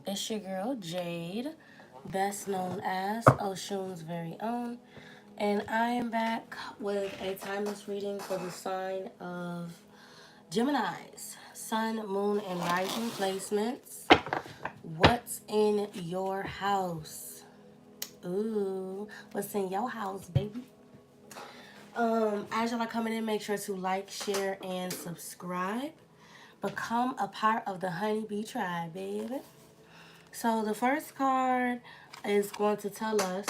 It's your girl Jade, best known as Oshun's very own, and I am back with a timeless reading for the sign of Gemini's Sun, Moon, and Rising placements. What's in your house? Ooh, what's in your house, baby? As y'all are coming in, make sure to like, share, and subscribe. Become a part of the Honeybee Tribe, baby. So the first card is going to tell us,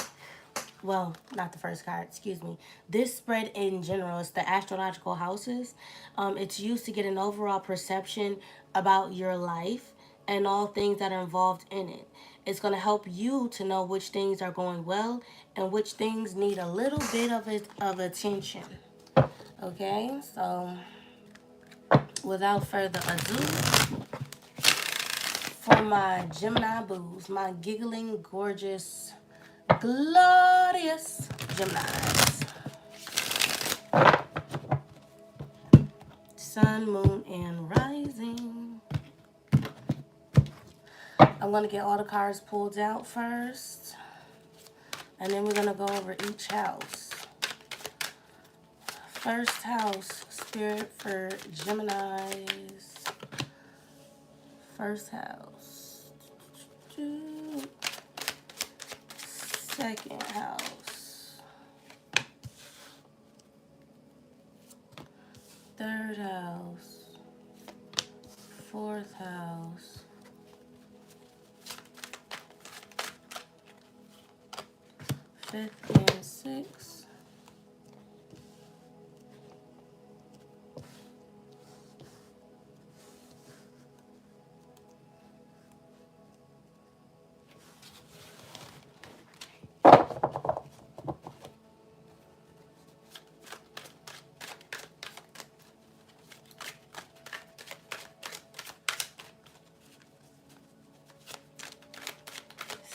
well, not the first card, excuse me. This spread in general is the astrological houses. It's used to get an overall perception about your life and all things that are involved in it. It's going to help you to know which things are going well and which things need a little bit of attention. Okay, so without further ado, for my Gemini boos, my giggling, gorgeous, glorious Geminis. Sun, moon, and rising. I'm going to get all the cards pulled out first. And then we're going to go over each house. First house, spirit for Geminis. First house. Second house. Third house. Fourth house. Fifth and sixth.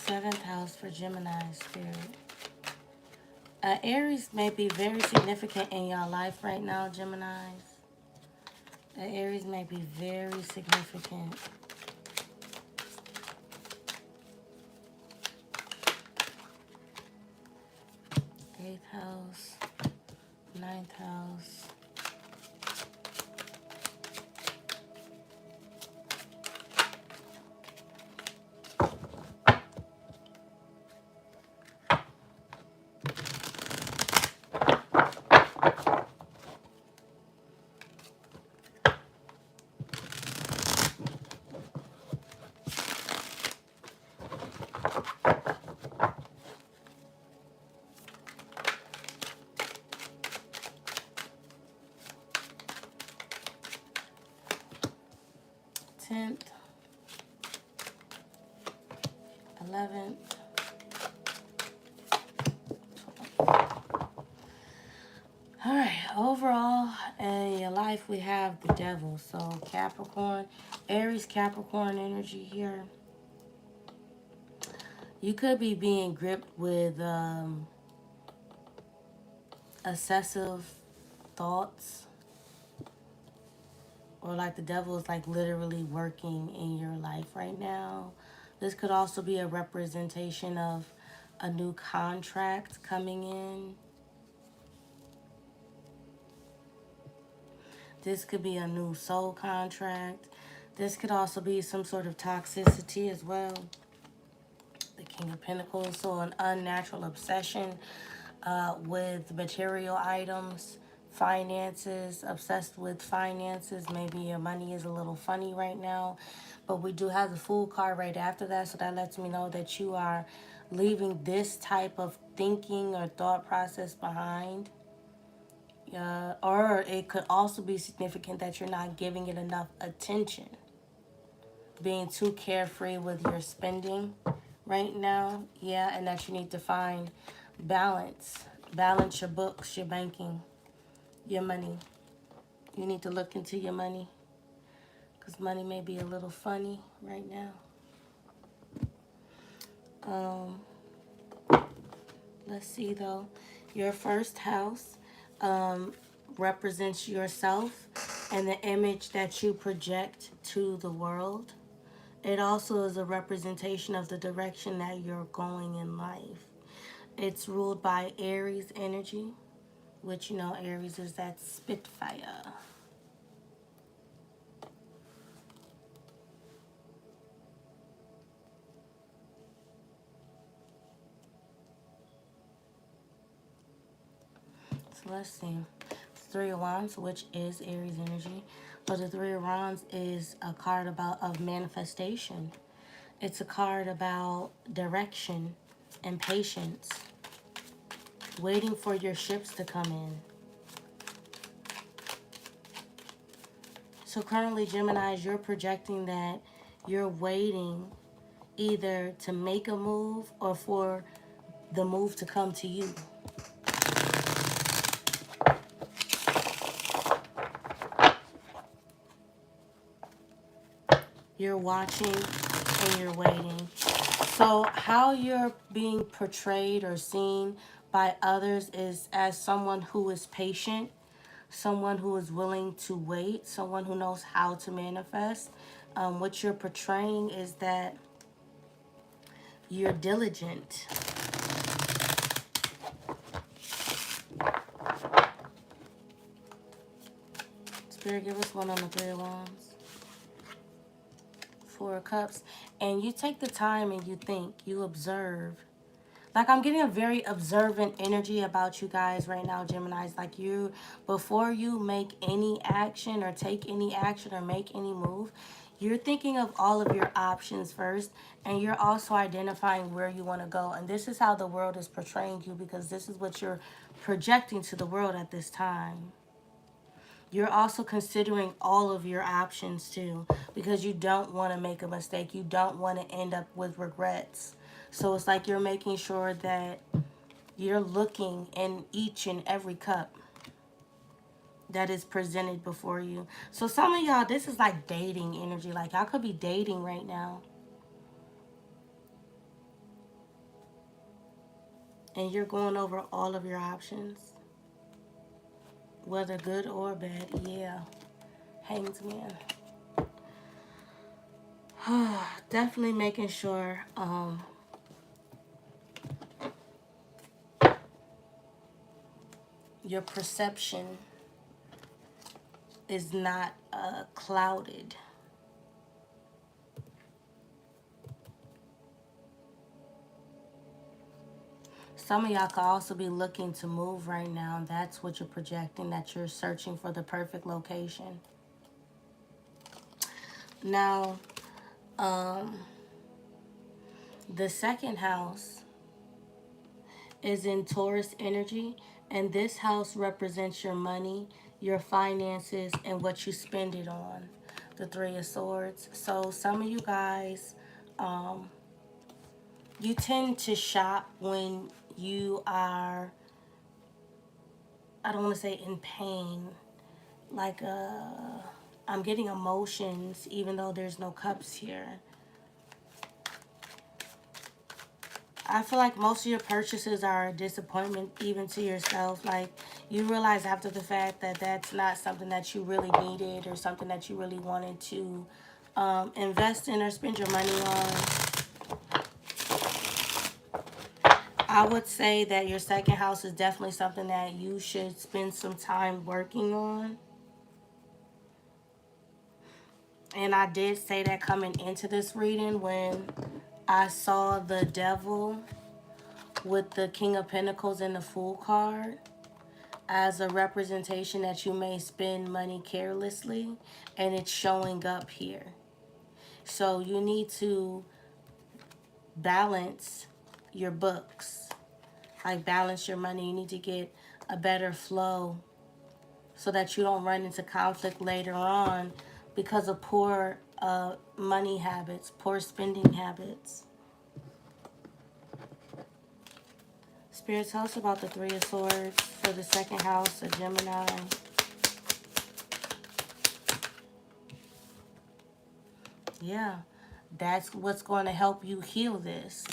Seventh house for Gemini spirit. Aries may be very significant in your life right now, Geminis. Aries may be very significant. Eighth house, ninth house. Tenth, 11th, 12th. All right, overall in your life we have the devil. So Capricorn, Aries, Capricorn energy here. You could be being gripped with excessive thoughts, or like the devil is like literally working in your life right now. This could also be a representation of a new contract coming in. This could be a new soul contract. This could also be some sort of toxicity as well. The King of Pentacles, so an unnatural obsession with material items, finances, obsessed with finances. Maybe your money is a little funny right now, but we do have the Fool card right after that, so that lets me know that you are leaving this type of thinking or thought process behind. Or it could also be significant that you're not giving it enough attention, being too carefree with your spending right now. Yeah, and that you need to find balance. Balance your books, your banking, your money. You need to look into your money, because money may be a little funny right now. Let's see though. Your first house represents yourself and the image that you project to the world. It also is a representation of the direction that you're going in life. It's ruled by Aries energy, which you know Aries is that Spitfire. So let's see. Three of Wands, which is Aries energy. But the Three of Wands is a card of manifestation. It's a card about direction and patience. Waiting for your ships to come in. So currently, Geminis, you're projecting that you're waiting either to make a move or for the move to come to you. You're watching and you're waiting. So how you're being portrayed or seen by others is as someone who is patient, someone who is willing to wait, someone who knows how to manifest. What you're portraying is that you're diligent. Spirit, give us one on the Three of Wands. Four of Cups. And you take the time and you think, you observe. Like, I'm getting a very observant energy about you guys right now, Geminis. Like, you, before you make any action or take any action or make any move, you're thinking of all of your options first, and you're also identifying where you want to go. And this is how the world is portraying you, because this is what you're projecting to the world at this time. You're also considering all of your options too, because you don't want to make a mistake. You don't want to end up with regrets. So it's like you're making sure that you're looking in each and every cup that is presented before you. So some of y'all, this is like dating energy. Like, y'all could be dating right now. And you're going over all of your options, whether good or bad. Yeah. Hanged Man. Definitely making sure your perception is not clouded. Some of y'all could also be looking to move right now. That's what you're projecting, that you're searching for the perfect location. Now, the second house is in Taurus energy, and this house represents your money, your finances, and what you spend it on. The Three of Swords. So some of you guys, you tend to shop when you are, I don't want to say in pain, like I'm getting emotions even though there's no cups here. I feel like most of your purchases are a disappointment even to yourself. Like, you realize after the fact that that's not something that you really needed or something that you really wanted to invest in or spend your money on. I would say that your second house is definitely something that you should spend some time working on. And I did say that coming into this reading when I saw the Devil with the King of Pentacles and the Fool card as a representation that you may spend money carelessly, and it's showing up here. So you need to balance your books, like balance your money. You need to get a better flow so that you don't run into conflict later on because of poor money habits, poor spending habits. Spirit, tell us about the Three of Swords for the second house of Gemini. Yeah, that's what's going to help you heal this.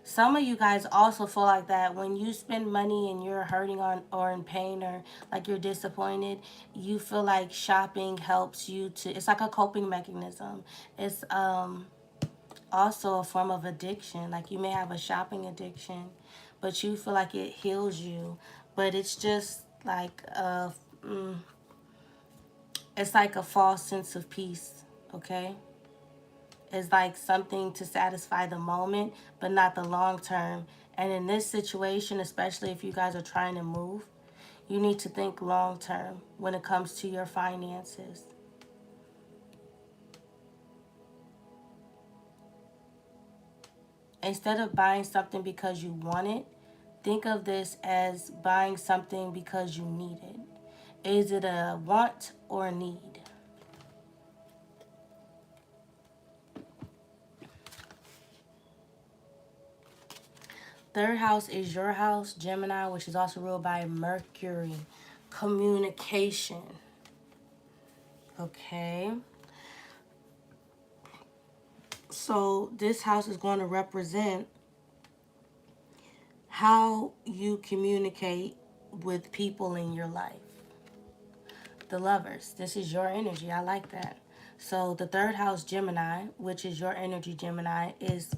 Some of you guys also feel like that when you spend money and you're hurting on or in pain or like you're disappointed, you feel like shopping helps you to, it's like a coping mechanism. It's also a form of addiction. Like you may have a shopping addiction, but you feel like it heals you. But it's just like it's like a false sense of peace, okay? It's like something to satisfy the moment, but not the long term. And in this situation, especially if you guys are trying to move, you need to think long term when it comes to your finances. Instead of buying something because you want it, think of this as buying something because you need it. Is it a want or a need? Third house is your house, Gemini, which is also ruled by Mercury. Communication. Okay. So this house is going to represent how you communicate with people in your life. The lovers. This is your energy. I like that. So the third house, Gemini, which is your energy, Gemini, is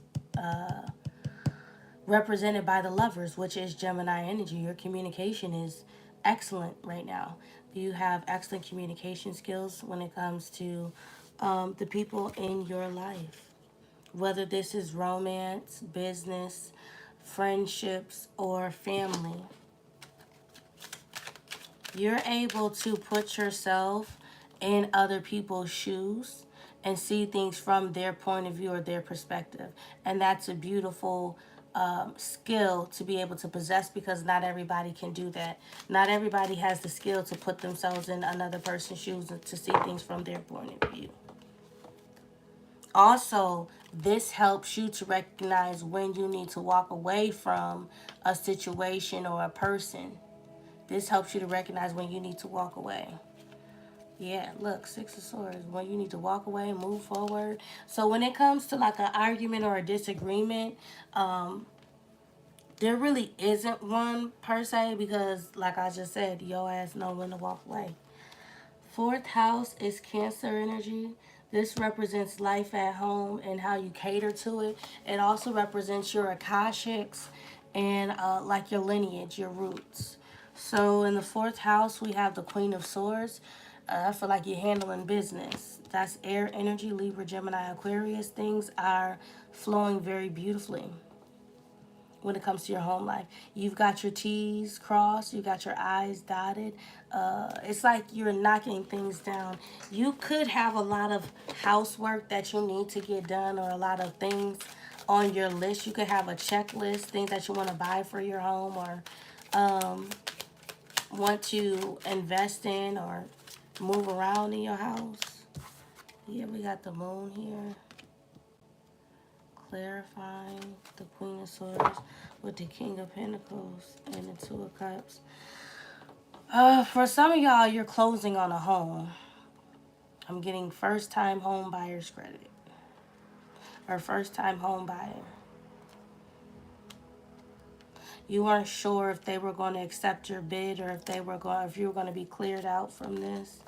represented by the lovers, which is Gemini energy. Your communication is excellent right now. You have excellent communication skills when it comes to the people in your life. Whether this is romance, business, friendships, or family, you're able to put yourself in other people's shoes and see things from their point of view or their perspective. And that's a beautiful skill to be able to possess, because not everybody can do that. Not everybody has the skill to put themselves in another person's shoes and to see things from their point of view. Also, this helps you to recognize when you need to walk away from a situation or a person. This helps you to recognize when you need to walk away. Yeah, look, Six of Swords, when you need to walk away and move forward. So when it comes to like an argument or a disagreement, there really isn't one per se, because like I just said, your ass know when to walk away. Fourth house is Cancer energy. This represents life at home and how you cater to it. It also represents your Akashics and like your lineage, your roots. So in the fourth house, we have the Queen of Swords. I feel like you're handling business. That's air energy, Libra, Gemini, Aquarius. Things are flowing very beautifully when it comes to your home life. You've got your T's crossed, you got your I's dotted. It's like you're knocking things down. You could have a lot of housework that you need to get done, or a lot of things on your list. You could have a checklist, things that you want to buy for your home, or want to invest in or move around in your house. Yeah, we got the moon here, clarifying the Queen of Swords with the King of Pentacles and the Two of Cups. For some of y'all, you're closing on a home. I'm getting first-time home buyer's credit, or first-time home buyer. You weren't sure if they were going to accept your bid, or if you were going to be cleared out from this.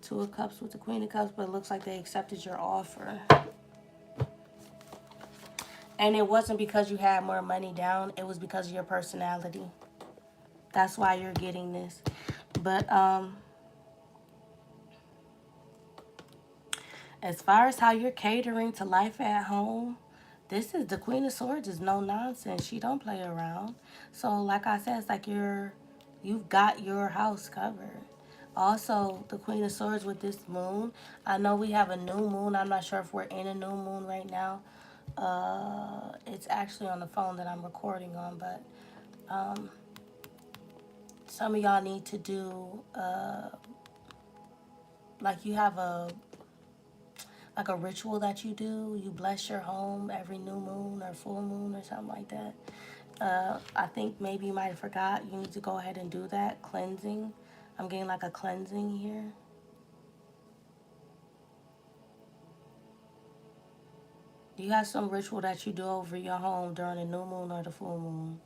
Two of Cups with the Queen of Cups, but it looks like they accepted your offer. And it wasn't because you had more money down. It was because of your personality. That's why you're getting this. But as far as how you're catering to life at home, this is the Queen of Swords is no nonsense. She don't play around. So like I said, it's like you've got your house covered. Also, the Queen of Swords with this moon. I know we have a new moon. I'm not sure if we're in a new moon right now. It's actually on the phone that I'm recording on, but some of y'all need to do like you have a ritual that you do. You bless your home every new moon or full moon or something like that. I think maybe you might have forgot. You need to go ahead and do that. Cleansing. I'm getting like a cleansing here. You have some ritual that you do over your home during the new moon or the full moon.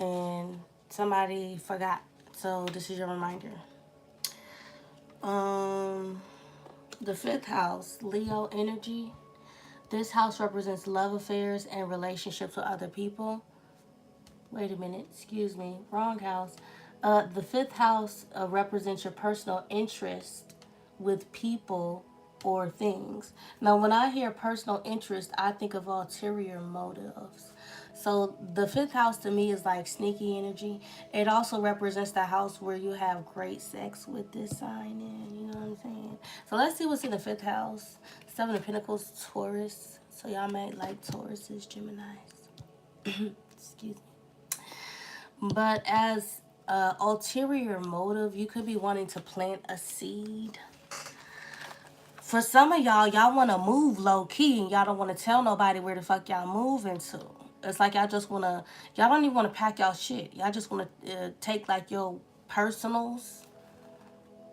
And somebody forgot. So this is your reminder. Um, the fifth house, Leo energy. This house represents love affairs and relationships with other people. Wait a minute, excuse me, wrong house. The fifth house represents your personal interest with people or things. Now, when I hear personal interest, I think of ulterior motives. So, the fifth house to me is like sneaky energy. It also represents the house where you have great sex with this sign in. You know what I'm saying? So, let's see what's in the fifth house. Seven of Pentacles, Taurus. So, y'all might like Tauruses, Geminis. Excuse me. But as ulterior motive, you could be wanting to plant a seed. For some of y'all, y'all want to move low key and y'all don't want to tell nobody where the fuck y'all moving to. It's like y'all just want to, y'all don't even want to pack y'all shit. Y'all just want to take like your personals,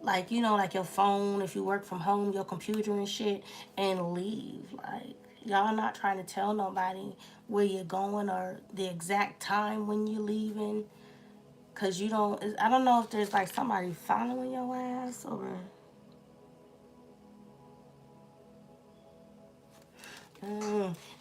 like, you know, like your phone, if you work from home, your computer and shit, and leave. Like, y'all not trying to tell nobody where you're going or the exact time when you're leaving. Because you don't, I don't know if there's like somebody following your ass or.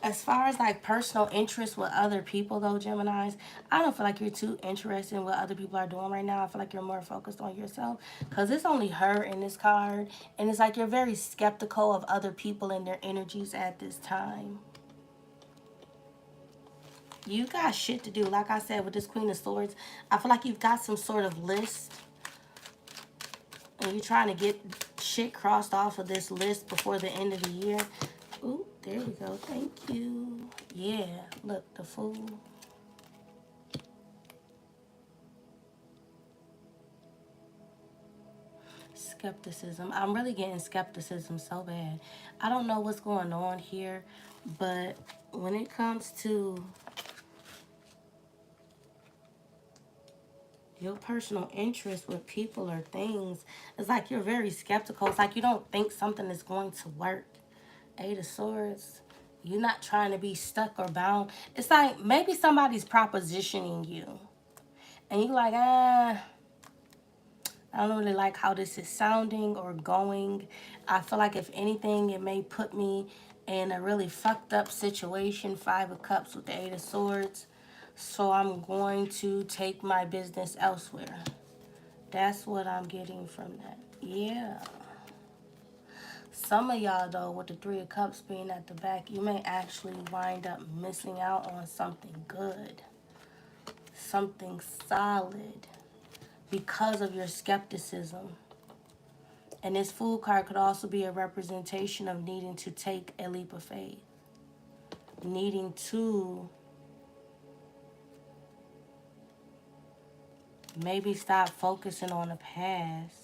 As far as like personal interest with other people though, Geminis, I don't feel like you're too interested in what other people are doing right now. I feel like you're more focused on yourself because it's only her in this card. And it's like you're very skeptical of other people and their energies at this time. You got shit to do. Like I said, with this Queen of Swords, I feel like you've got some sort of list and you're trying to get shit crossed off of this list before the end of the year. Ooh, there we go. Thank you. Yeah, look, the Fool. Skepticism. I'm really getting skepticism so bad. I don't know what's going on here, but when it comes to your personal interest with people or things, it's like you're very skeptical. It's like you don't think something is going to work. Eight of Swords. You're not trying to be stuck or bound. It's like maybe somebody's propositioning you. And you're like, I don't really like how this is sounding or going. I feel like if anything, it may put me in a really fucked up situation. Five of Cups with the Eight of Swords. So I'm going to take my business elsewhere. That's what I'm getting from that. Yeah. Some of y'all, though, with the Three of Cups being at the back, you may actually wind up missing out on something good. Something solid. Because of your skepticism. And this Fool card could also be a representation of needing to take a leap of faith. Needing to maybe stop focusing on the past.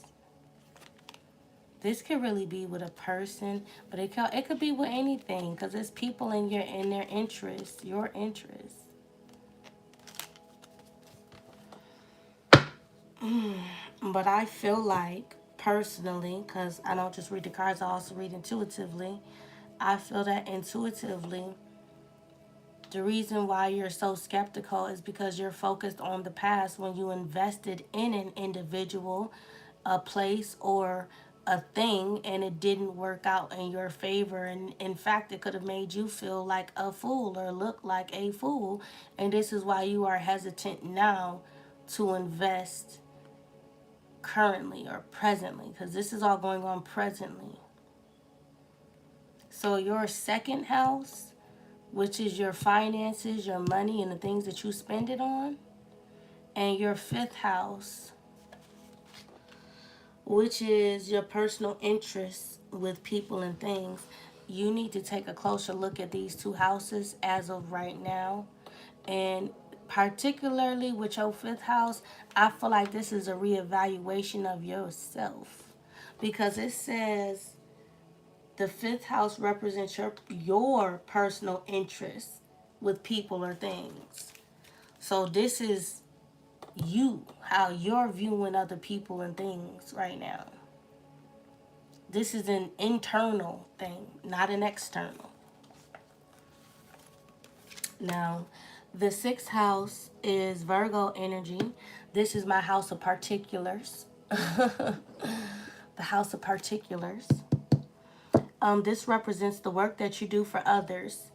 This could really be with a person, but it could be with anything because it's people in their interest, your interest. But I feel like personally, because I don't just read the cards, I also read intuitively. I feel that intuitively, the reason why you're so skeptical is because you're focused on the past when you invested in an individual, a place, or a thing, and it didn't work out in your favor. And in fact, it could have made you feel like a fool or look like a fool. And this is why you are hesitant now to invest currently or presently, because this is all going on presently. So your second house, which is your finances, your money, and the things that you spend it on, and your fifth house, which is your personal interests with people and things, you need to take a closer look at these two houses as of right now. And particularly with your fifth house, I feel like this is a reevaluation of yourself. Because it says the fifth house represents your personal interests with people or things. So this is you, how you're viewing other people and things right now. This is an internal thing, not an external. Now, the sixth house is Virgo energy. This is my house of particulars. The house of particulars. This represents the work that you do for others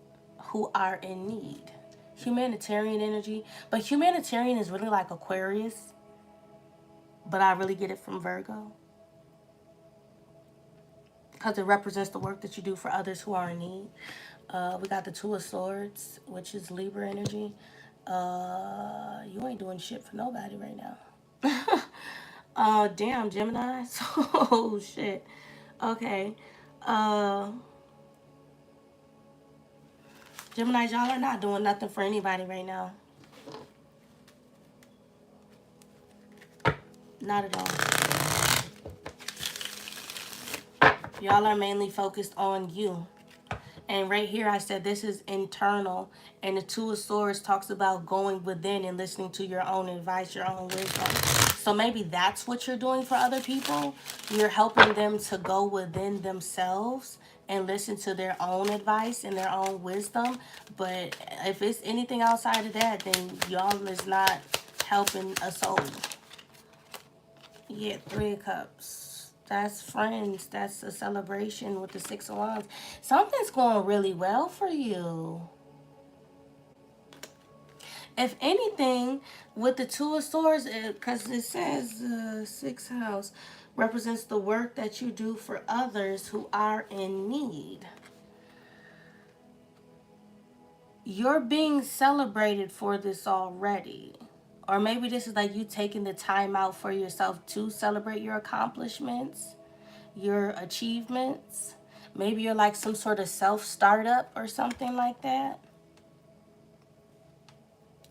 who are in need. Humanitarian energy. But humanitarian is really like Aquarius. But I really get it from Virgo. Because it represents the work that you do for others who are in need. We got the Two of Swords, which is Libra energy. You ain't doing shit for nobody right now. Damn, Gemini. Oh, shit. Okay. Uh, Gemini, y'all are not doing nothing for anybody right now. Not at all. Y'all are mainly focused on you. And right here, I said this is internal. And the Two of Swords talks about going within and listening to your own advice, your own wisdom. So maybe that's what you're doing for other people. You're helping them to go within themselves and listen to their own advice and their own wisdom. But if it's anything outside of that, then y'all is not helping a soul. Yeah, Three of Cups. That's friends. That's a celebration with the Six of Wands. Something's going really well for you. If anything, with the Two of Swords, because it says sixth house represents the work that you do for others who are in need. You're being celebrated for this already. Or maybe this is like you taking the time out for yourself to celebrate your accomplishments, your achievements. Maybe you're like some sort of self-startup or something like that.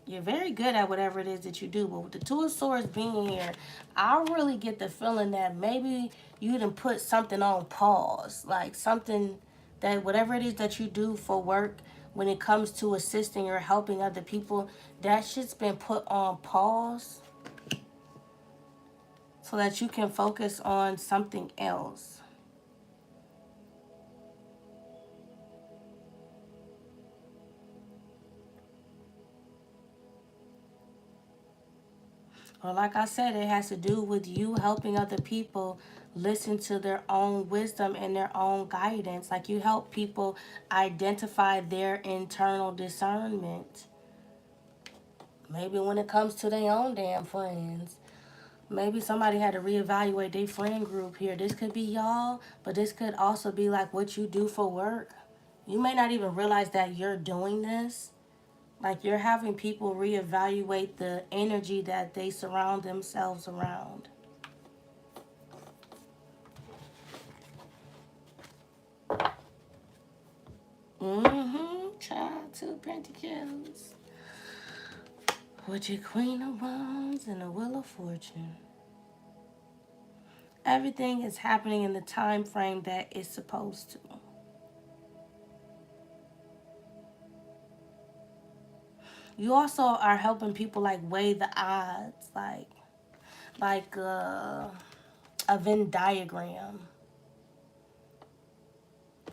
You're very good at whatever it is that you do. But with the Two of Swords being here, I really get the feeling that maybe you didn't put something on pause. Like something that whatever it is that you do for work, when it comes to assisting or helping other people, that shit's been put on pause so that you can focus on something else. Or like I said, it has to do with you helping other people listen to their own wisdom and their own guidance. Like you help people identify their internal discernment. Maybe when it comes to their own damn friends. Maybe somebody had to reevaluate their friend group here. This could be y'all, but this could also be like what you do for work. You may not even realize that you're doing this. Like you're having people reevaluate the energy that they surround themselves around. Child, Two of Pentacles. With your Queen of Wands and the Wheel of Fortune. Everything is happening in the time frame that it's supposed to. You also are helping people like weigh the odds, like a Venn diagram.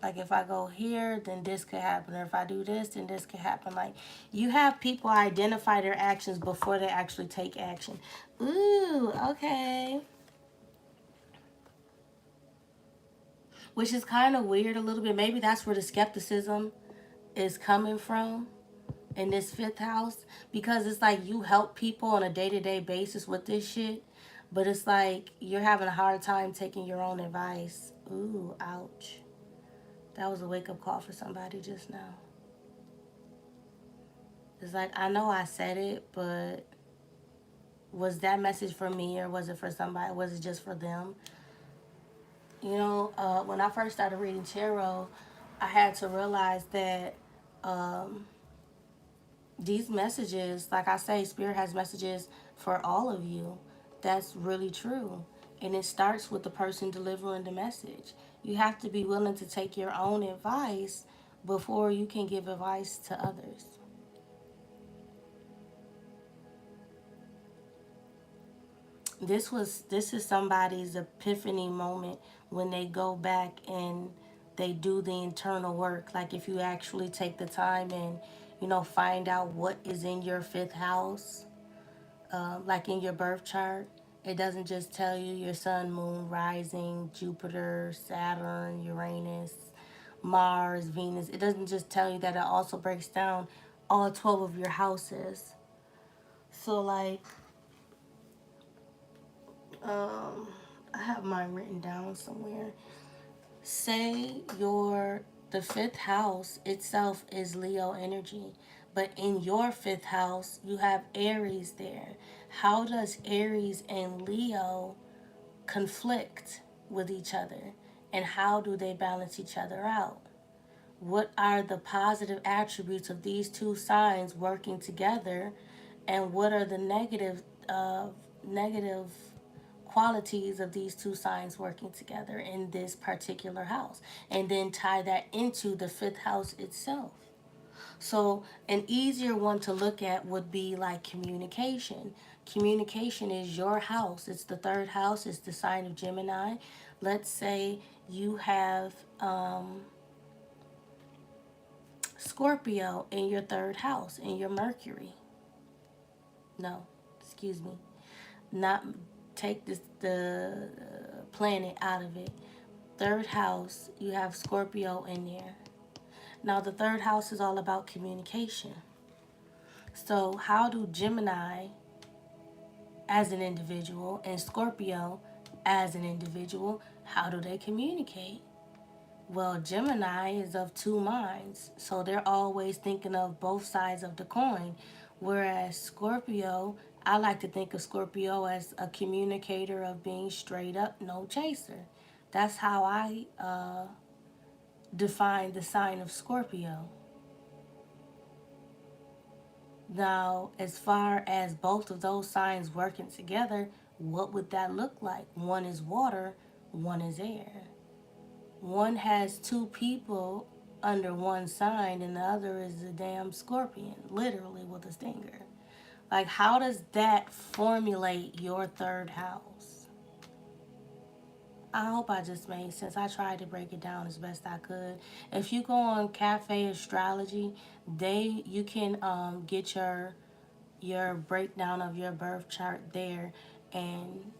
Like if I go here, then this could happen. Or if I do this, then this could happen. Like you have people identify their actions before they actually take action. Ooh, okay. Which is kind of weird a little bit. Maybe that's where the skepticism is coming from in this fifth house. Because it's like you help people on a day-to-day basis with this shit. But it's like you're having a hard time taking your own advice. Ooh, ouch. That was a wake-up call for somebody just now. It's like, I know I said it, but was that message for me or was it for somebody? Was it just for them? You know, when I first started reading tarot, I had to realize that these messages, like I say, Spirit has messages for all of you. That's really true. And it starts with the person delivering the message. You have to be willing to take your own advice before you can give advice to others. This is somebody's epiphany moment when they go back and they do the internal work. Like if you actually take the time and find out what is in your fifth house, like in your birth chart. It doesn't just tell you your sun, moon, rising, Jupiter, Saturn, Uranus, Mars, Venus. It doesn't just tell you that. It also breaks down all 12 of your houses. So, like, I have mine written down somewhere. Say the fifth house itself is Leo energy, but in your fifth house you have Aries there. How does Aries and Leo conflict with each other, and how do they balance each other out? What are the positive attributes of these two signs working together, and what are the negative qualities of these two signs working together in this particular house, and then tie that into the fifth house itself. So, an easier one to look at would be like communication. Communication is your house, it's the third house, it's the sign of Gemini. Let's say you have Scorpio in your third house, in your Mercury. No, excuse me. Not take the planet out of it. Third house, you have Scorpio in there. Now, the third house is all about communication. So, how do Gemini as an individual and Scorpio as an individual, how do they communicate? Well, Gemini is of two minds, so they're always thinking of both sides of the coin. Whereas Scorpio, I like to think of Scorpio as a communicator of being straight up, no chaser. That's how I define the sign of Scorpio. Now, as far as both of those signs working together, what would that look like? One is water, one is air. One has two people under one sign, and the other is a damn scorpion, literally with a stinger. Like, how does that formulate your third house? I hope I just made sense. I tried to break it down as best I could. If you go on Cafe Astrology, you can get your breakdown of your birth chart there, and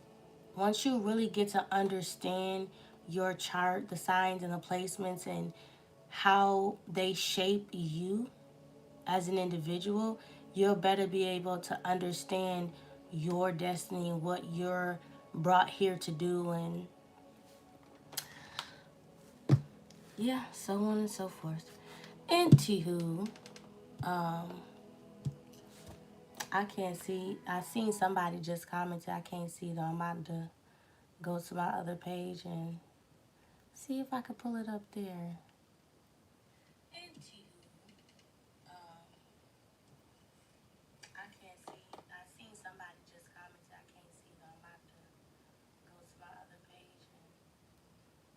once you really get to understand your chart, the signs and the placements, and how they shape you as an individual, you'll better be able to understand your destiny and what you're brought here to do, and yeah, so on and so forth. Anywho, I can't see. I seen somebody just commented. I can't see though. I'm about to go to my other page and see if I could pull it up there. I can't see. I seen somebody just commented. I can't see though. I'm about to go to my other page and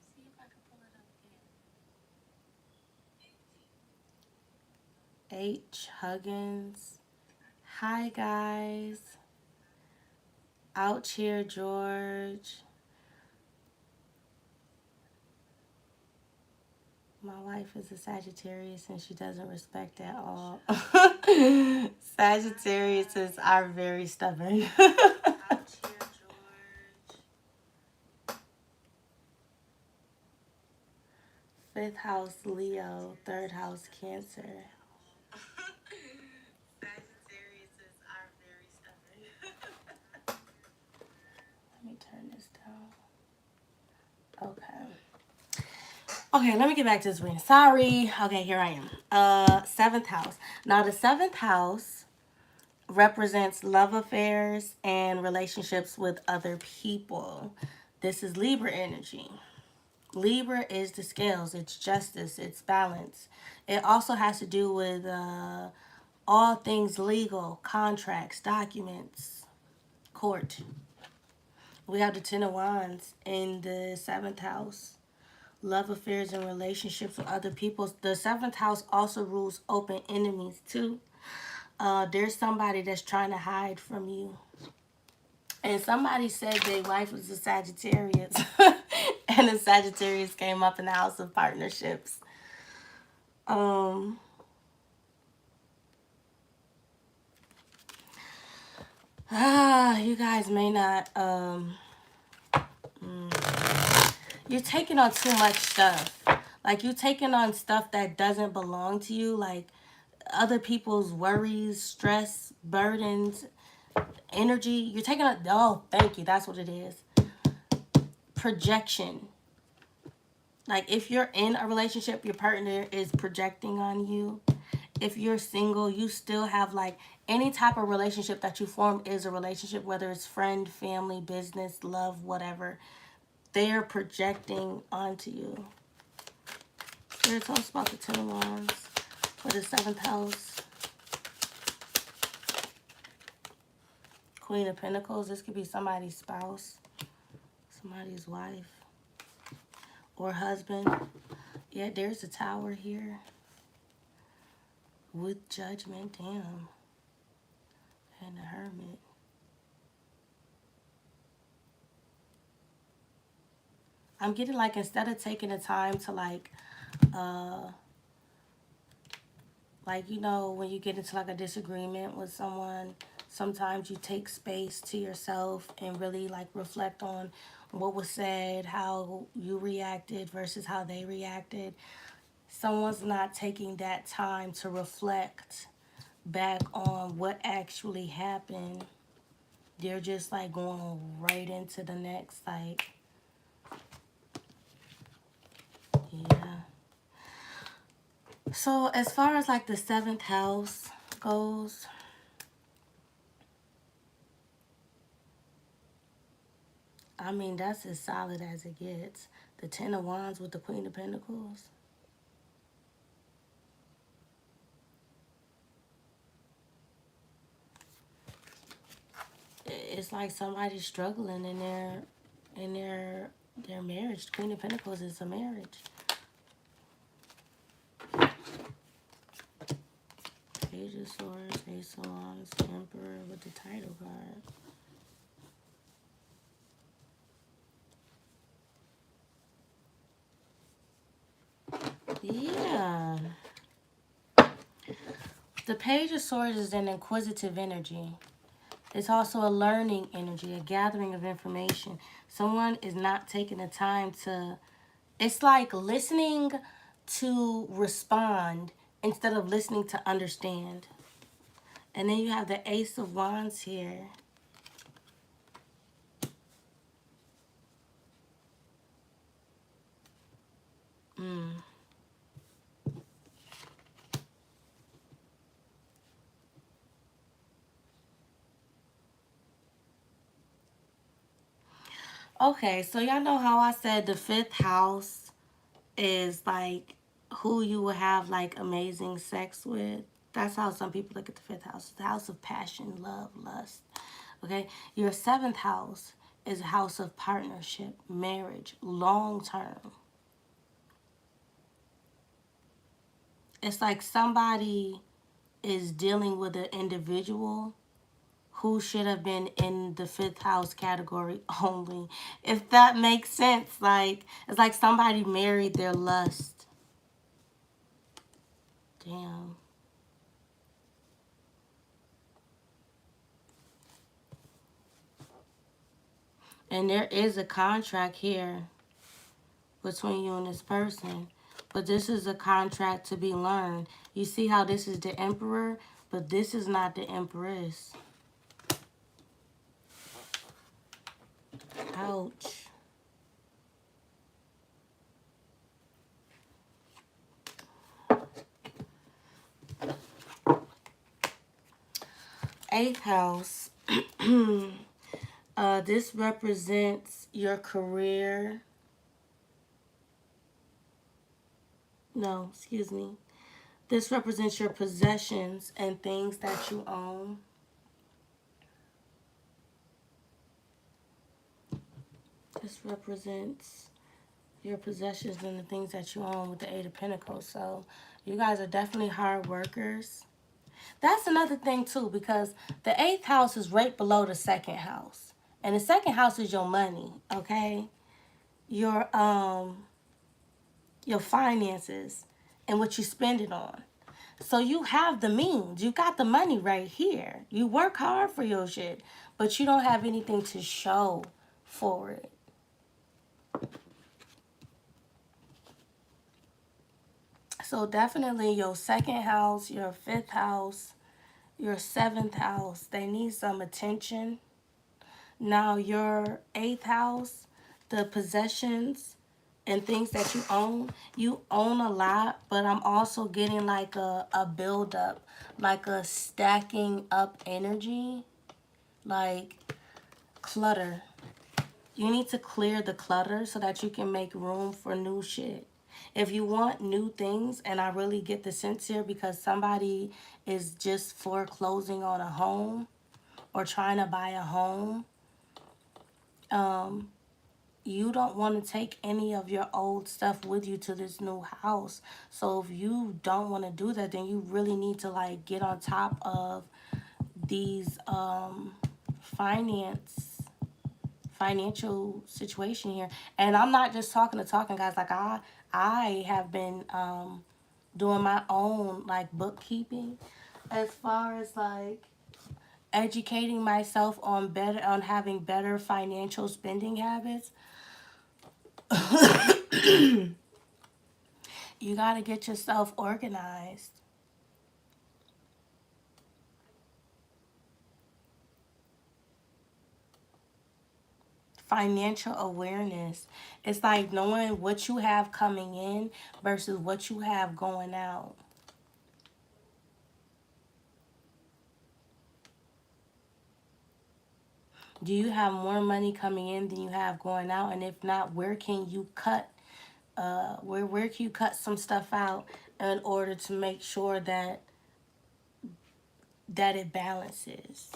see if I can pull it up there. H. Huggins. Hi guys. Out here, George. My wife is a Sagittarius and she doesn't respect at all. Sagittariuses are very stubborn. Fifth house Leo, third house Cancer. Sagittariuses are very stubborn. Let me turn this down. Okay. Okay, let me get back to this reading. Sorry. Okay, here I am. Seventh house. Now the seventh house represents love affairs and relationships with other people. This is Libra energy. Libra is the scales, it's justice, it's balance. It also has to do with all things legal, contracts, documents, court. We have the Ten of Wands in the seventh house. Love affairs and relationships with other people. The seventh house also rules open enemies too. There's somebody that's trying to hide from you. And somebody said their wife was a Sagittarius. And the Sagittarius came up in the house of partnerships. Um, You guys may not, you're taking on too much stuff. Like, you're taking on stuff that doesn't belong to you, like other people's worries, stress, burdens, energy. You're taking on, oh, thank you, that's what it is. Projection. Like, if you're in a relationship, your partner is projecting on you. If you're single, you still have, like, any type of relationship that you form is a relationship, whether it's friend, family, business, love, whatever. They're projecting onto you. Spirit, tell us about the Ten of Wands for the 7th house. Queen of Pentacles. This could be somebody's spouse, somebody's wife, or husband. Yeah, there's a Tower here with Judgment. Damn. And the Hermit. I'm getting, like, instead of taking the time to, like, you know, when you get into, like, a disagreement with someone, sometimes you take space to yourself and really, like, reflect on what was said, how you reacted versus how they reacted. Someone's not taking that time to reflect back on what actually happened. They're just, like, going right into the next, like, yeah. So as far as, like, the 7th house goes, I mean, that's as solid as it gets. The 10 of Wands with the Queen of Pentacles. It's like somebody's struggling in their marriage. Queen of Pentacles is a marriage. Page of Swords, Ace of Wands, Emperor with the title card. Yeah. The Page of Swords is an inquisitive energy. It's also a learning energy, a gathering of information. Someone is not taking the time to... It's like listening to respond instead of listening to understand. And then you have the Ace of Wands here. Okay, so y'all know how I said the 5th house is like who you will have like amazing sex with. That's how some people look at the 5th house. The house of passion, love, lust. Okay, your 7th house is a house of partnership, marriage, long term. It's like somebody is dealing with an individual who should have been in the 5th house category only. If that makes sense. Like, it's like somebody married their lust. Damn. And there is a contract here between you and this person. But this is a contract to be learned. You see how this is the Emperor, but this is not the Empress. Ouch. Eighth house. This represents your career. No, excuse me. This represents your possessions and things that you own. This represents your possessions and the things that you own with the 8 of Pentacles. So you guys are definitely hard workers. That's another thing too, because the 8th house is right below the 2nd house. And the 2nd house is your money, okay? Your finances and what you spend it on. So you have the means. You got the money right here. You work hard for your shit, but you don't have anything to show for it. So definitely your second house, your fifth house, your seventh house, they need some attention. Now your eighth house, the possessions and things that you own a lot, but I'm also getting like a build up, like a stacking up energy, like clutter. You need to clear the clutter so that you can make room for new shit. If you want new things, and I really get the sense here because somebody is just foreclosing on a home or trying to buy a home, um, you don't want to take any of your old stuff with you to this new house. So if you don't want to do that, then you really need to like get on top of these financial situation here. And I'm not just talking to talking, guys. Like I have been doing my own like bookkeeping as far as like educating myself on having better financial spending habits. You got to get yourself organized. Financial awareness. It's like knowing what you have coming in versus what you have going out. Do you have more money coming in than you have going out? And if not, where can you cut? Where can you cut some stuff out in order to make sure that it balances?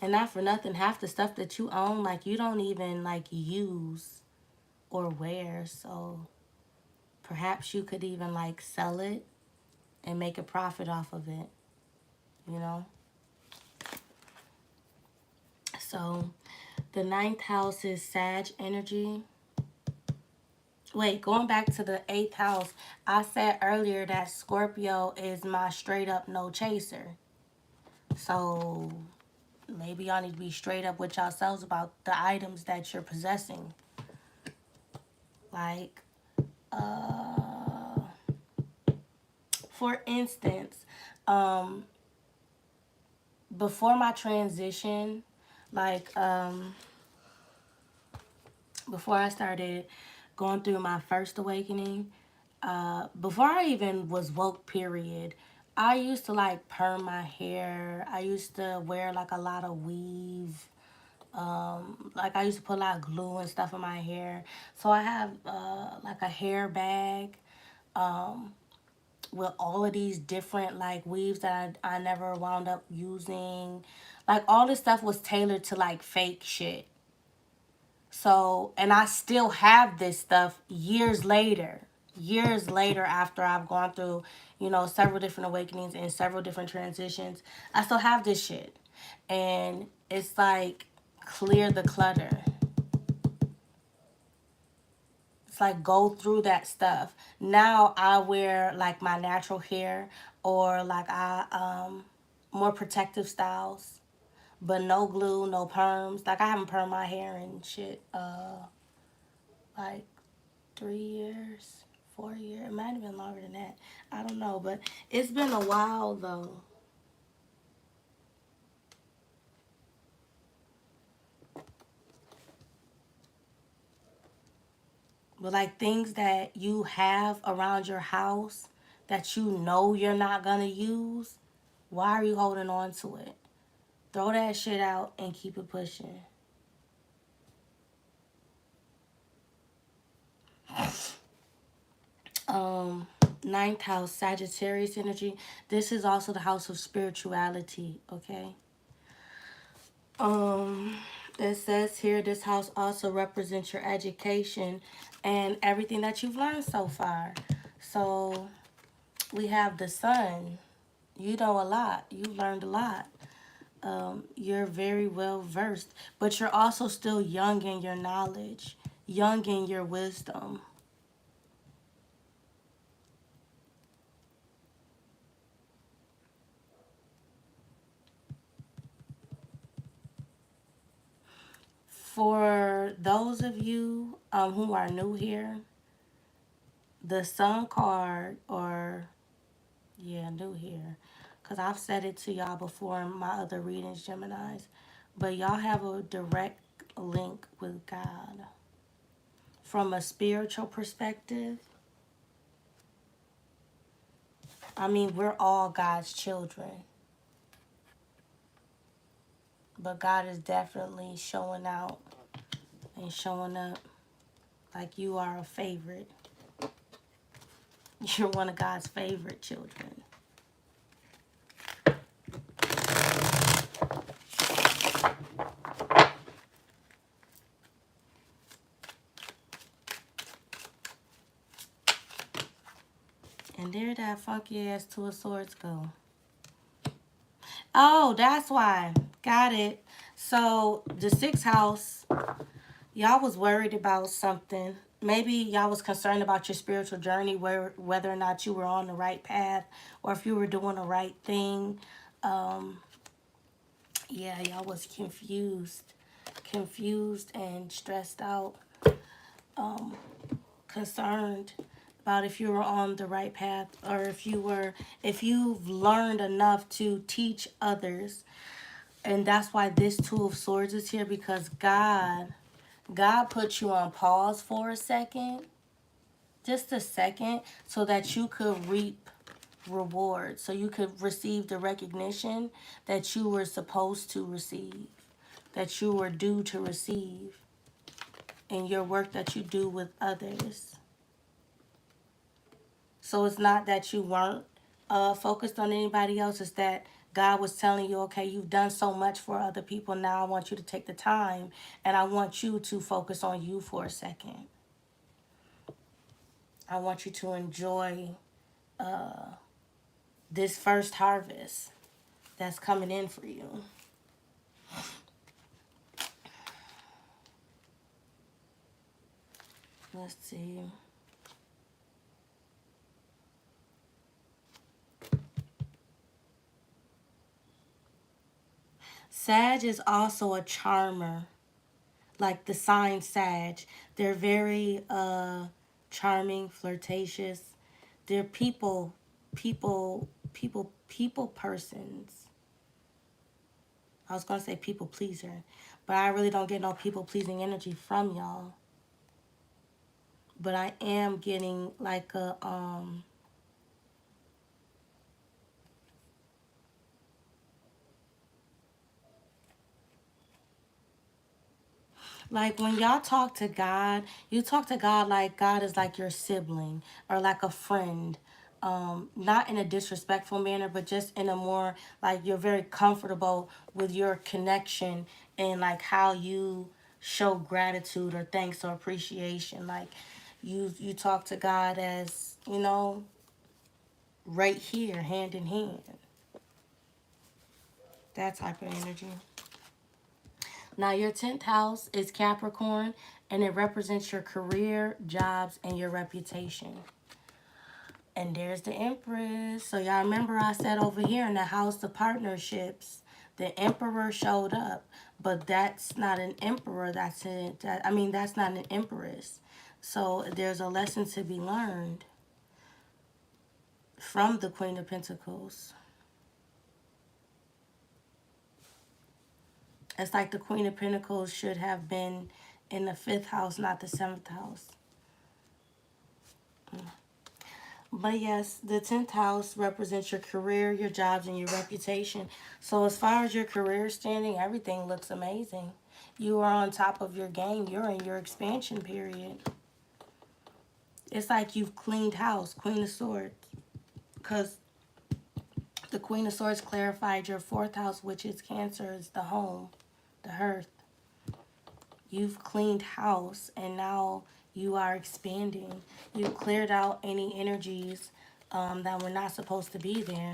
And not for nothing, half the stuff that you own, like you don't even like use or wear. So perhaps you could even like sell it and make a profit off of it, you know? So the ninth house is Sag energy. Wait, going back to the eighth house, I said earlier that Scorpio is my straight up no chaser. So maybe y'all need to be straight up with yourselves about the items that you're possessing. Like, for instance, um, before my transition, like, before I started going through my first awakening, before I even was woke, period, I used to like perm my hair. I used to wear like a lot of weave. Like I used to put a lot of glue and stuff in my hair. So I have like a hair bag with all of these different like weaves that I never wound up using. Like all this stuff was tailored to like fake shit. So, and I still have this stuff years later after I've gone through, several different awakenings and several different transitions. I still have this shit. And it's like clear the clutter. It's like go through that stuff. Now I wear like my natural hair or like more protective styles, but no glue, no perms. Like I haven't permed my hair and shit like 3 years, 4 years. It might have been longer than that. I don't know, but it's been a while though. But like things that you have around your house that you know you're not gonna use, why are you holding on to it? Throw that shit out and keep it pushing. Um, Ninth house, Sagittarius energy. This is also the house of spirituality, okay? Um, it says here this house also represents your education and everything that you've learned so far. So we have the sun. You know a lot. You learned a lot. You're very well versed, but you're also still young in your knowledge, young in your wisdom. For those of you who are new here, the Sun card, or yeah, new here, because I've said it to y'all before in my other readings, Geminis, but y'all have a direct link with God. From a spiritual perspective, I mean, we're all God's children, but God is definitely showing out and showing up like you are a favorite. You're one of God's favorite children. And there that funky ass Two of Swords go. Oh, that's why. Got it. So the sixth house, y'all was worried about something. Maybe y'all was concerned about your spiritual journey, whether or not you were on the right path or if you were doing the right thing. Um, yeah, y'all was confused and stressed out, concerned about if you were on the right path or if you've learned enough to teach others. And that's why this Two of Swords is here, because God put you on pause for a second, just a second, so that you could reap reward, so you could receive the recognition that you were supposed to receive, that you were due to receive in your work that you do with others. So it's not that you weren't focused on anybody else, it's that God was telling you, okay, you've done so much for other people. Now I want you to take the time and I want you to focus on you for a second. I want you to enjoy this first harvest that's coming in for you. Let's see. Sag is also a charmer, like the sign Sag. They're very charming, flirtatious. They're people persons. I was gonna say people pleaser, but I really don't get no people pleasing energy from y'all. But I am getting like a like when y'all talk to God, you talk to God like God is like your sibling or like a friend. Not in a disrespectful manner, but just in a more like you're very comfortable with your connection and like how you show gratitude or thanks or appreciation. Like you talk to God as, right here, hand in hand. That type of energy. Now, your 10th house is Capricorn, and it represents your career, jobs, and your reputation. And there's the Empress. So, y'all remember I said over here in the house of partnerships, the Emperor showed up. But that's not an Emperor. That's not an Empress. So, there's a lesson to be learned from the Queen of Pentacles. It's like the Queen of Pentacles should have been in the 5th house, not the 7th house. But yes, the 10th house represents your career, your jobs, and your reputation. So as far as your career standing, everything looks amazing. You are on top of your game. You're in your expansion period. It's like you've cleaned house, Queen of Swords. Because the Queen of Swords clarified your 4th house, which is Cancer, is the home, the hearth. You've cleaned house and now you are expanding. You've cleared out any energies that were not supposed to be there.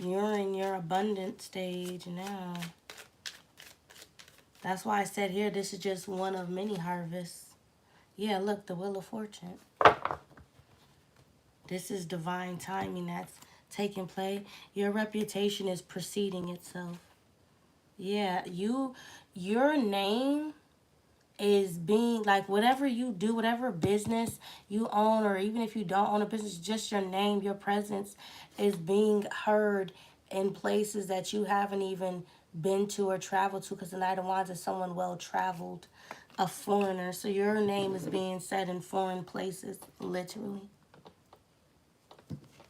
You're in your abundant stage now. That's why I said here, this is just one of many harvests. Yeah, look, the Wheel of Fortune. This is divine timing that's taking place. Your reputation is preceding itself. Yeah, your name is being like whatever you do, whatever business you own, or even if you don't own a business, just your name, your presence is being heard in places that you haven't even been to or traveled to, because the Knight of Wands is someone well traveled, a foreigner. So your name is being said in foreign places, literally.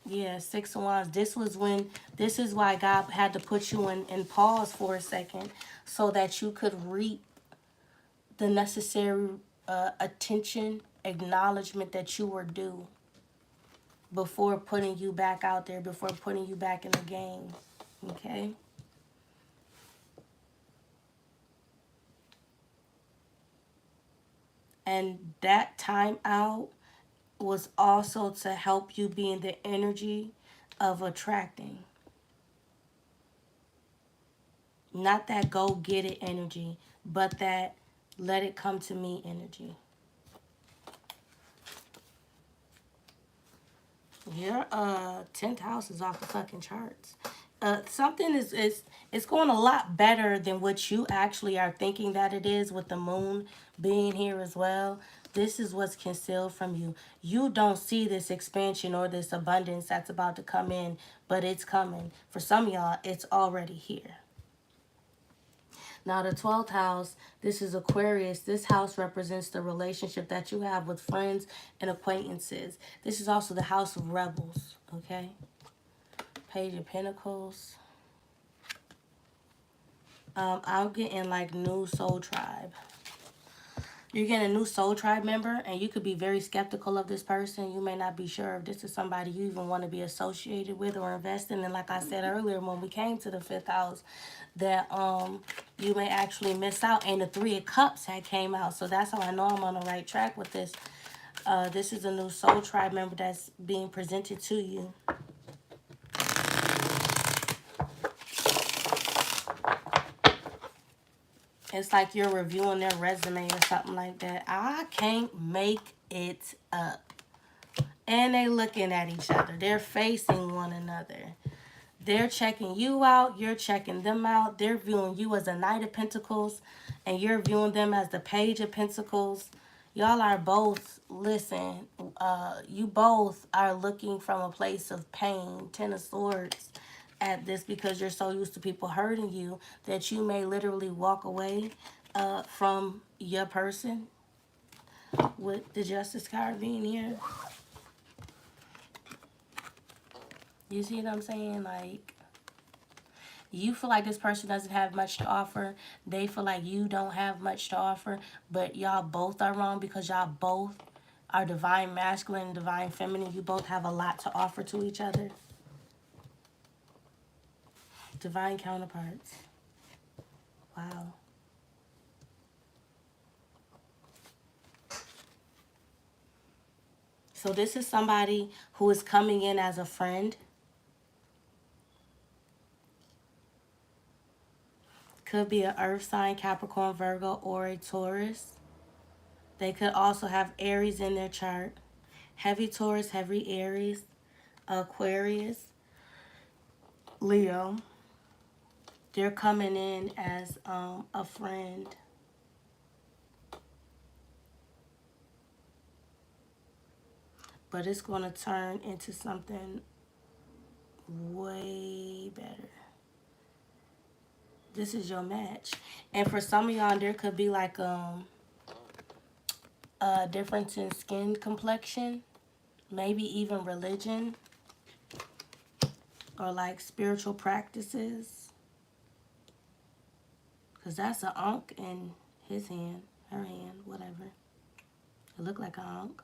Yeah, Six of Wands. This is why God had to put you in pause for a second so that you could reap the necessary attention, acknowledgement that you were due before putting you back out there, before putting you back in the game. Okay? And that time out was also to help you be in the energy of attracting. Not that go get it energy, but that let it come to me energy. Your 10th house is off the fucking charts. Something is it's going a lot better than what you actually are thinking that it is, with the moon being here as well. This is what's concealed from you. You don't see this expansion or this abundance that's about to come in, but it's coming. For some of y'all, it's already here. Now, the 12th house, this is Aquarius. This house represents the relationship that you have with friends and acquaintances. This is also the house of rebels, okay? Page of Pentacles. I'm getting like new soul tribe. You're getting a new soul tribe member, and you could be very skeptical of this person. You may not be sure if this is somebody you even want to be associated with or invest in. And like I said earlier, when we came to the 5th house, that you may actually miss out. And the 3 of Cups had came out, so that's how I know I'm on the right track with this. This is a new soul tribe member that's being presented to you. It's like you're reviewing their resume or something like that. I can't make it up. And they looking at each other. They're facing one another. They're checking you out. You're checking them out. They're viewing you as a Knight of Pentacles, and you're viewing them as the Page of Pentacles. Y'all are both, listen, you both are looking from a place of pain, 10 of Swords, at this, because you're so used to people hurting you that you may literally walk away from your person, with the Justice card being here. You see what I'm saying? Like, you feel like this person doesn't have much to offer. They feel like you don't have much to offer. But y'all both are wrong, because y'all both are divine masculine and divine feminine. You both have a lot to offer to each other. Divine counterparts. Wow. So this is somebody who is coming in as a friend. Could be an earth sign, Capricorn, Virgo, or a Taurus. They could also have Aries in their chart. Heavy Taurus, heavy Aries, Aquarius, Leo. They're coming in as a friend. But it's going to turn into something way better. This is your match. And for some of y'all, there could be like a difference in skin complexion. Maybe even religion. Or like spiritual practices. Because that's an ankh in his hand, her hand, whatever. It looked like an ankh.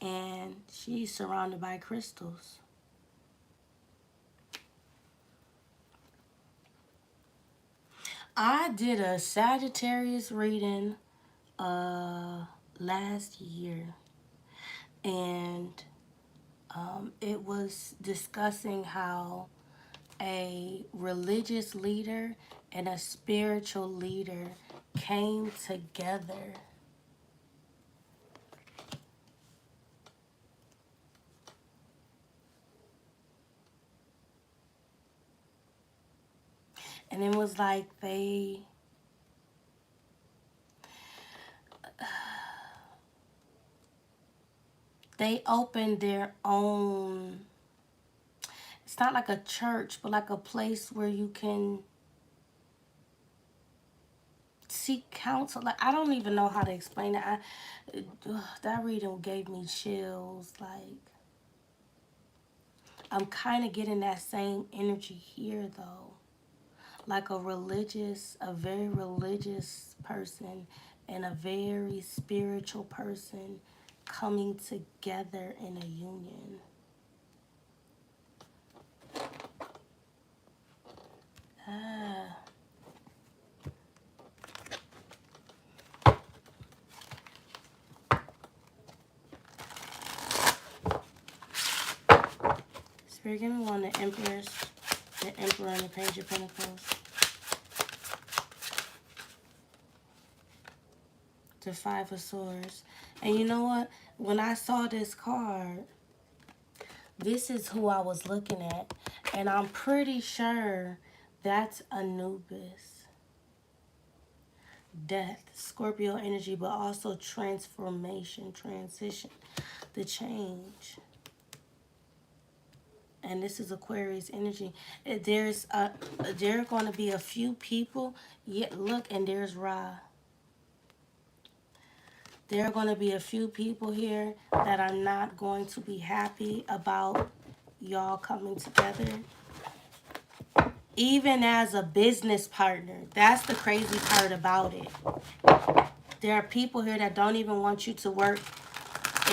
And she's surrounded by crystals. I did a Sagittarius reading last year. And it was discussing how a religious leader and a spiritual leader came together. And it was like they opened their own, it's not like a church, but like a place where you can seek counsel. Like, I don't even know how to explain it. That reading gave me chills. Like, I'm kind of getting that same energy here, though. Like a very religious person and a very spiritual person coming together in a union. Ah. Spirit, give me one of the Emperors, the Emperor and the Page of Pentacles. The Five of Swords. And you know what? When I saw this card, this is who I was looking at. And I'm pretty sure that's Anubis. Death, Scorpio energy, but also transformation, transition, the change. And this is Aquarius energy. There are going to be a few people. Yet look, and there's Ra. There are going to be a few people here that are not going to be happy about y'all coming together. Even as a business partner. That's the crazy part about it. There are people here that don't even want you to work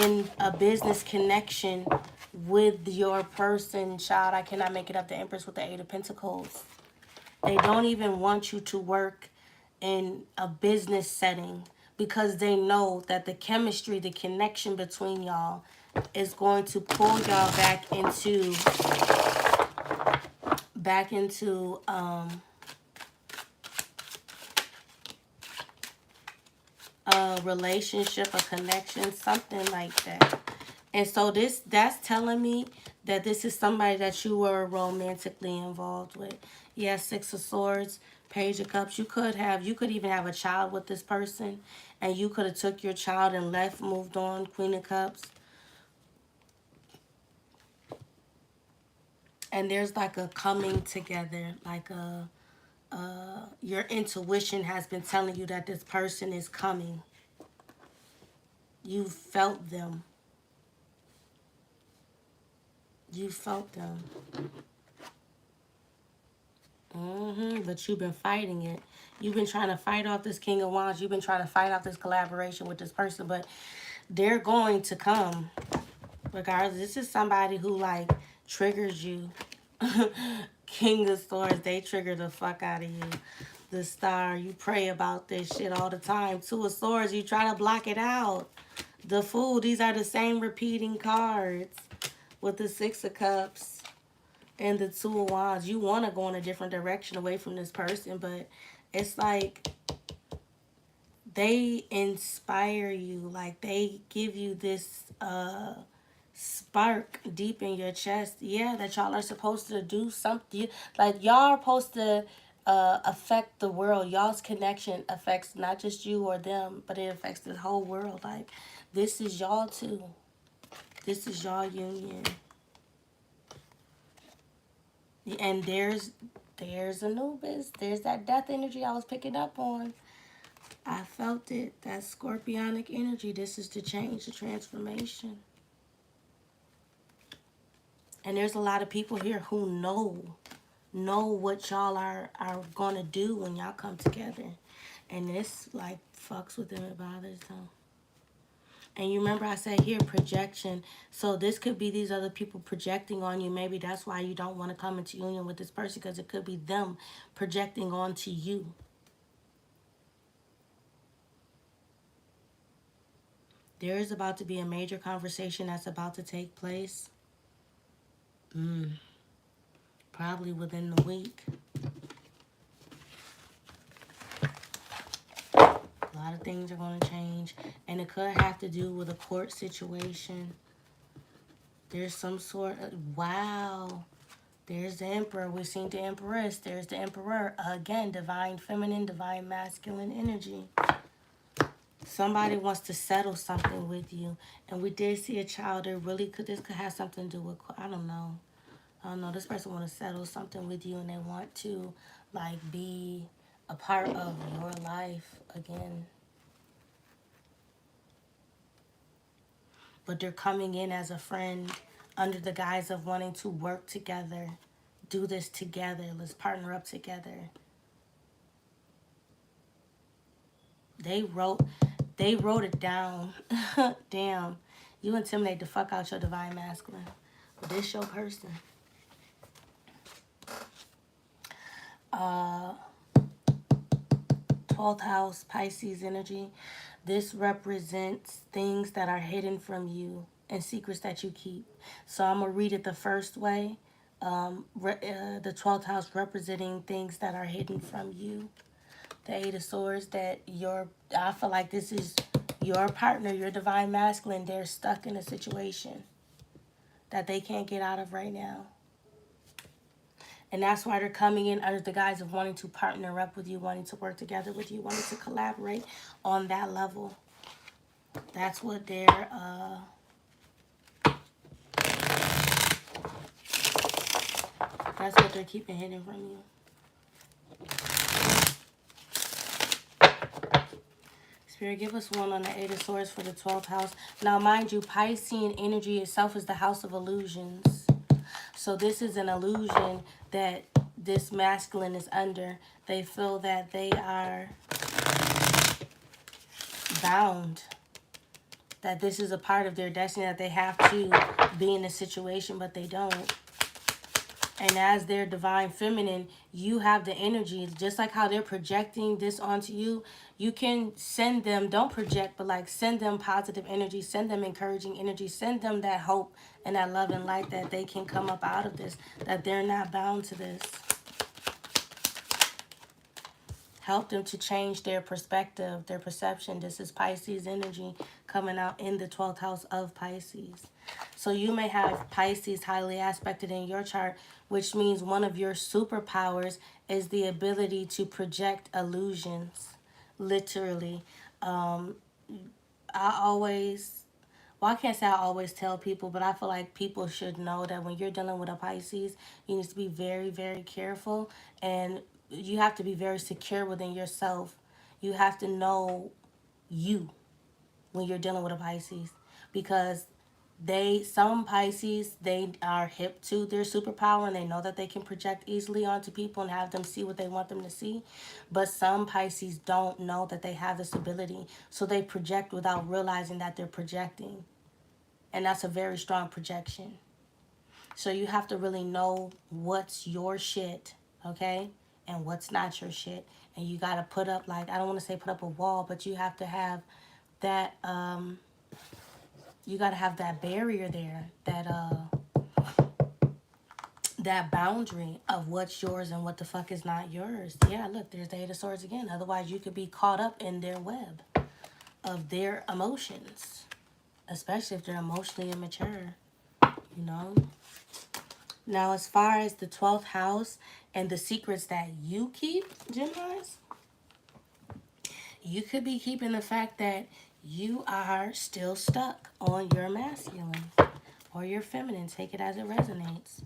in a business connection with your person. Child, I cannot make it up. The Empress with the Eight of Pentacles. They don't even want you to work in a business setting because they know that the chemistry, the connection between y'all is going to pull y'all back into a relationship, a connection, something like that. And so that's telling me that this is somebody that you were romantically involved with. Yes, Six of Swords, Page of Cups. You could even have a child with this person, and you could have took your child and left, moved on. Queen of Cups. And there's like a coming together, like your intuition has been telling you that this person is coming. You felt them. You felt them. But you've been fighting it. You've been trying to fight off this King of Wands. You've been trying to fight off this collaboration with this person. But they're going to come. Regardless, this is somebody who, like, triggers you. King of Swords, they trigger the fuck out of you. The Star, you pray about this shit all the time. Two of Swords, you try to block it out. The Fool, these are the same repeating cards. With the Six of Cups and the Two of Wands, you want to go in a different direction away from this person, but it's like they inspire you. Like they give you this spark deep in your chest. Yeah, that y'all are supposed to do something. Like y'all are supposed to affect the world. Y'all's connection affects not just you or them, but it affects the whole world. Like this is y'all too. This is y'all union. And there's Anubis. There's that death energy I was picking up on. I felt it. That scorpionic energy. This is the change, the transformation. And there's a lot of people here who know what y'all are going to do when y'all come together. And this, like, fucks with them. It bothers them. And you remember I said here, projection. So this could be these other people projecting on you. Maybe that's why you don't want to come into union with this person, because it could be them projecting onto you. There is about to be a major conversation that's about to take place. probably within the week. A lot of things are going to change, and it could have to do with a court situation. There's some sort of, wow. There's the Emperor. We've seen the Empress. There's the Emperor. Again, divine feminine, divine masculine energy. Somebody wants to settle something with you. And we did see a child that really could, this could have something to do with, I don't know. This person want to settle something with you, and they want to, like, be a part of your life again. But they're coming in as a friend under the guise of wanting to work together. Do this together. Let's partner up together. They wrote it down. Damn. You intimidate the fuck out your divine masculine. But this your person. 12th house, Pisces energy. This represents things that are hidden from you and secrets that you keep. So I'm going to read it the first way. The 12th house representing things that are hidden from you. The 8 of Swords, I feel like this is your partner, your divine masculine. They're stuck in a situation that they can't get out of right now. And that's why they're coming in under the guise of wanting to partner up with you, wanting to work together with you, wanting to collaborate on that level. That's what they're keeping hidden from you. Spirit, give us one on the 8 of Swords for the 12th house. Now, mind you, Piscean energy itself is the house of illusions. So this is an illusion that this masculine is under. They feel that they are bound, that this is a part of their destiny, that they have to be in a situation, but they don't. And as their divine feminine, you have the energy, just like how they're projecting this onto you. You can send them, don't project, but like send them positive energy, send them encouraging energy, send them that hope and that love and light that they can come up out of this, that they're not bound to this. Help them to change their perspective, their perception. This is Pisces energy coming out in the 12th house of Pisces. So you may have Pisces highly aspected in your chart, which means one of your superpowers is the ability to project illusions. Literally. I can't say I always tell people, but I feel like people should know that when you're dealing with a Pisces, you need to be very, very careful, and you have to be very secure within yourself. You have to know you when you're dealing with a Pisces, because some Pisces, they are hip to their superpower and they know that they can project easily onto people and have them see what they want them to see. But some Pisces don't know that they have this ability, so they project without realizing that they're projecting. And that's a very strong projection. So you have to really know what's your shit, okay? And what's not your shit. And you got to put up, like, I don't want to say put up a wall, but you have to have that, you got to have that barrier there, that boundary of what's yours and what the fuck is not yours. Yeah, look, there's the 8 of Swords again. Otherwise, you could be caught up in their web of their emotions, especially if they're emotionally immature, you know? Now, as far as the 12th house and the secrets that you keep, Geminis, you could be keeping the fact that you are still stuck on your masculine or your feminine. Take it as it resonates.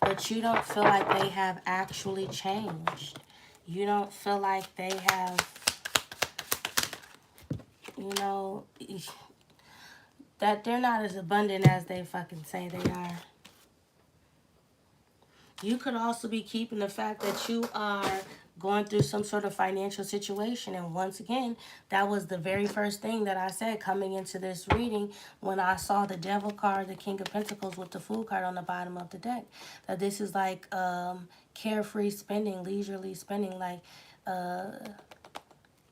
But you don't feel like they have actually changed. You don't feel like they have, that they're not as abundant as they fucking say they are. You could also be keeping the fact that you are going through some sort of financial situation. And once again, that was the very first thing that I said coming into this reading when I saw the Devil card, the King of Pentacles with the Fool card on the bottom of the deck. That this is like carefree spending, leisurely spending, like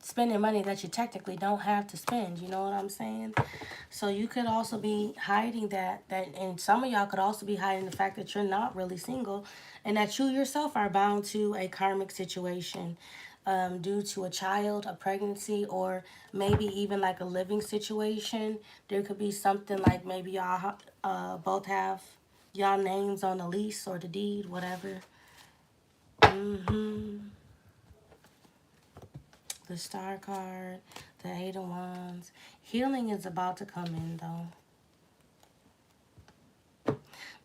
spending money that you technically don't have to spend. You know what I'm saying? So you could also be hiding that, and some of y'all could also be hiding the fact that you're not really single, and that you yourself are bound to a karmic situation, due to a child, a pregnancy, or maybe even like a living situation. There could be something like maybe y'all both have y'all names on the lease or the deed, whatever. The Star card, the Eight of Wands. Healing is about to come in, though.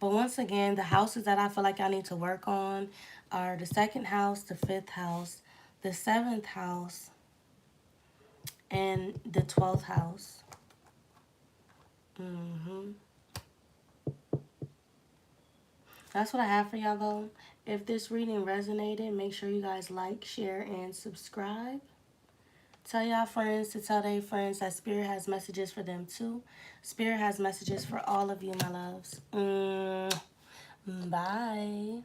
But once again, the houses that I feel like I need to work on are the second house, the fifth house, the seventh house, and the 12th house. That's what I have for y'all, though. If this reading resonated, make sure you guys like, share, and subscribe. Tell y'all friends to tell their friends that Spirit has messages for them, too. Spirit has messages for all of you, my loves. Bye.